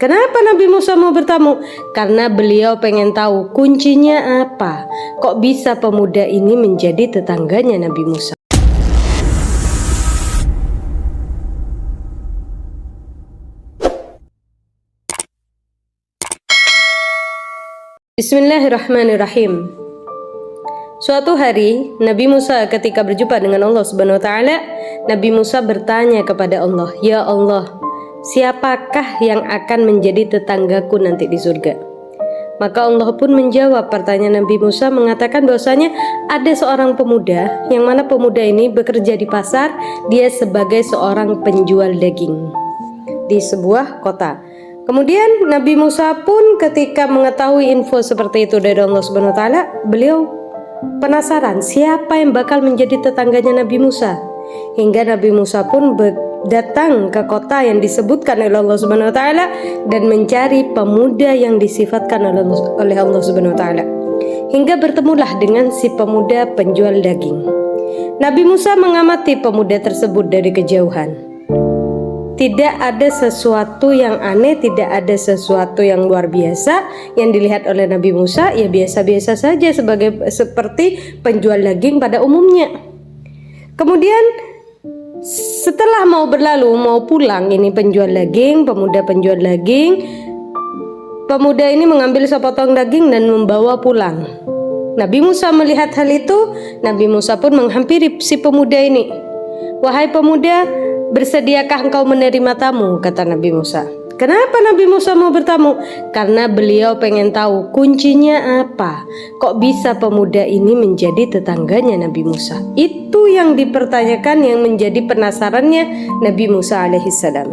Kenapa Nabi Musa mau bertamu? Karena beliau pengen tahu kuncinya apa. Kok bisa pemuda ini menjadi tetangganya Nabi Musa? Bismillahirrahmanirrahim. Suatu hari Nabi Musa ketika berjumpa dengan Allah Subhanahu wa taala, Nabi Musa bertanya kepada Allah, "Ya Allah, siapakah yang akan menjadi tetanggaku nanti di surga?" Maka Allah pun menjawab pertanyaan Nabi Musa, mengatakan bahwasanya ada seorang pemuda, yang mana pemuda ini bekerja di pasar. Dia sebagai seorang penjual daging di sebuah kota. Kemudian Nabi Musa pun ketika mengetahui info seperti itu dari Allah Subhanahu wa taala, beliau penasaran siapa yang bakal menjadi tetangganya Nabi Musa. Hingga Nabi Musa pun datang ke kota yang disebutkan oleh Allah Subhanahu wa taala dan mencari pemuda yang disifatkan oleh Allah Subhanahu wa taala. Hingga bertemulah dengan si pemuda penjual daging. Nabi Musa mengamati pemuda tersebut dari kejauhan. Tidak ada sesuatu yang aneh, tidak ada sesuatu yang luar biasa yang dilihat oleh Nabi Musa. Ya biasa-biasa saja seperti penjual daging pada umumnya. Kemudian setelah mau berlalu, mau pulang ini pemuda penjual daging, pemuda ini mengambil sepotong daging dan membawa pulang. Nabi Musa melihat hal itu, Nabi Musa pun menghampiri si pemuda ini. "Wahai pemuda, bersediakah engkau menerima tamu?" kata Nabi Musa. Kenapa Nabi Musa mau bertamu? Karena beliau pengen tahu kuncinya apa. Kok bisa pemuda ini menjadi tetangganya Nabi Musa? Itu yang dipertanyakan, yang menjadi penasarannya Nabi Musa alaihissalam.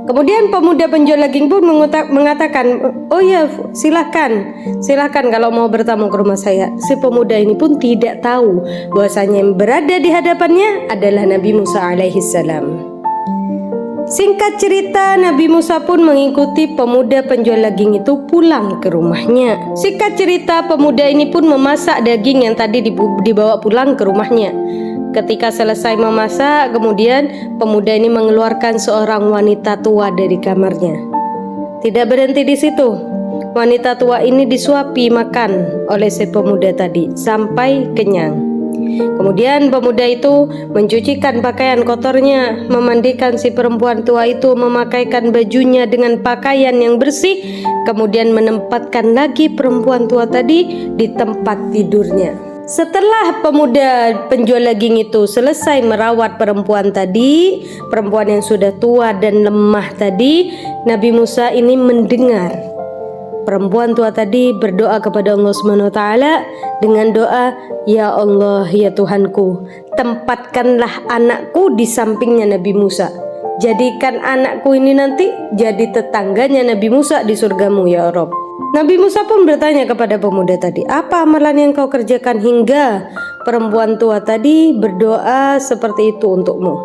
Kemudian pemuda penjual daging pun mengatakan, "Oh ya, silahkan kalau mau bertamu ke rumah saya." Si pemuda ini pun tidak tahu bahwasanya yang berada di hadapannya adalah Nabi Musa alaihissalam. Singkat cerita, Nabi Musa pun mengikuti pemuda penjual daging itu pulang ke rumahnya. Singkat cerita, pemuda ini pun memasak daging yang tadi dibawa pulang ke rumahnya. Ketika selesai memasak, kemudian pemuda ini mengeluarkan seorang wanita tua dari kamarnya. Tidak berhenti di situ, wanita tua ini disuapi makan oleh si pemuda tadi sampai kenyang. Kemudian pemuda itu mencucikan pakaian kotornya, memandikan si perempuan tua itu, memakaikan bajunya dengan pakaian yang bersih, kemudian menempatkan lagi perempuan tua tadi di tempat tidurnya. Setelah pemuda penjual daging itu selesai merawat perempuan tadi, perempuan yang sudah tua dan lemah tadi, Nabi Musa ini mendengar perempuan tua tadi berdoa kepada Allah Subhanahu wa taala dengan doa, "Ya Allah, ya Tuhanku, tempatkanlah anakku di sampingnya Nabi Musa. Jadikan anakku ini nanti jadi tetangganya Nabi Musa di surgamu ya Rabb." Nabi Musa pun bertanya kepada pemuda tadi, "Apa amalan yang kau kerjakan hingga perempuan tua tadi berdoa seperti itu untukmu?"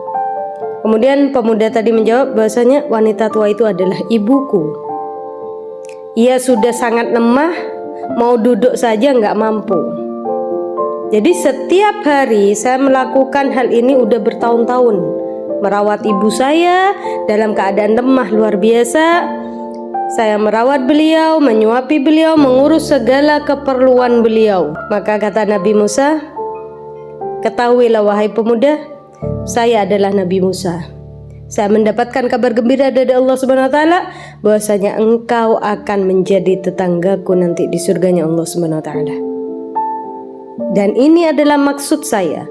Kemudian pemuda tadi menjawab bahwasanya wanita tua itu adalah ibuku. Ia sudah sangat lemah, mau duduk saja nggak mampu. Jadi setiap hari saya melakukan hal ini udah bertahun-tahun, merawat ibu saya dalam keadaan lemah luar biasa. Saya merawat beliau, menyuapi beliau, mengurus segala keperluan beliau. Maka kata Nabi Musa, "Ketahuilah wahai pemuda, saya adalah Nabi Musa. Saya mendapatkan kabar gembira dari Allah Subhanahu wa taala bahwasanya engkau akan menjadi tetanggaku nanti di surganya Allah Subhanahu wa taala. Dan ini adalah maksud saya.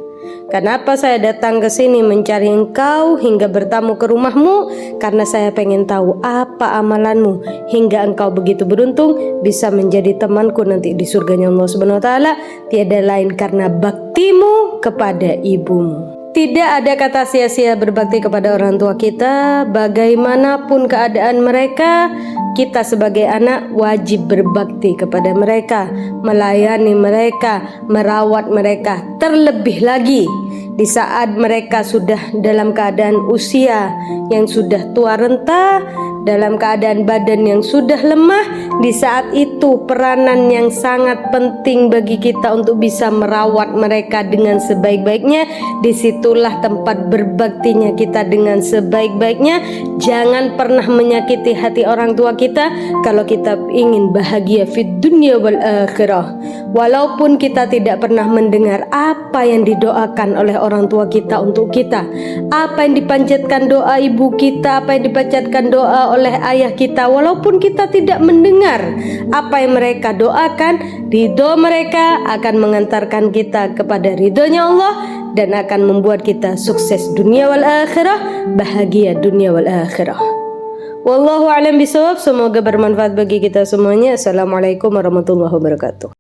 Kenapa saya datang ke sini mencari engkau hingga bertamu ke rumahmu? Karena saya pengen tahu apa amalanmu hingga engkau begitu beruntung bisa menjadi temanku nanti di surganya Allah Subhanahu wa taala. Tiada lain karena baktimu kepada ibumu." Tidak ada kata sia-sia berbakti kepada orang tua kita. Bagaimanapun keadaan mereka, kita sebagai anak wajib berbakti kepada mereka, melayani mereka, merawat mereka. Terlebih lagi di saat mereka sudah dalam keadaan usia yang sudah tua renta, dalam keadaan badan yang sudah lemah. Di saat itu peranan yang sangat penting bagi kita untuk bisa merawat mereka dengan sebaik-baiknya. Disitulah tempat berbaktinya kita dengan sebaik-baiknya. Jangan pernah menyakiti hati orang tua kita kalau kita ingin bahagia fid dunya wal akhirah. Walaupun kita tidak pernah mendengar apa yang didoakan oleh orang tua kita untuk kita, apa yang dipanjatkan doa ibu kita, apa yang dipanjatkan doa oleh ayah kita, walaupun kita tidak mendengar apa yang mereka doakan, ridho mereka akan mengantarkan kita kepada ridhonya Allah dan akan membuat kita sukses dunia wal akhirah, bahagia dunia wal akhirah. Wallahu a'lam bishawab. Semoga bermanfaat bagi kita semuanya. Assalamualaikum warahmatullahi wabarakatuh.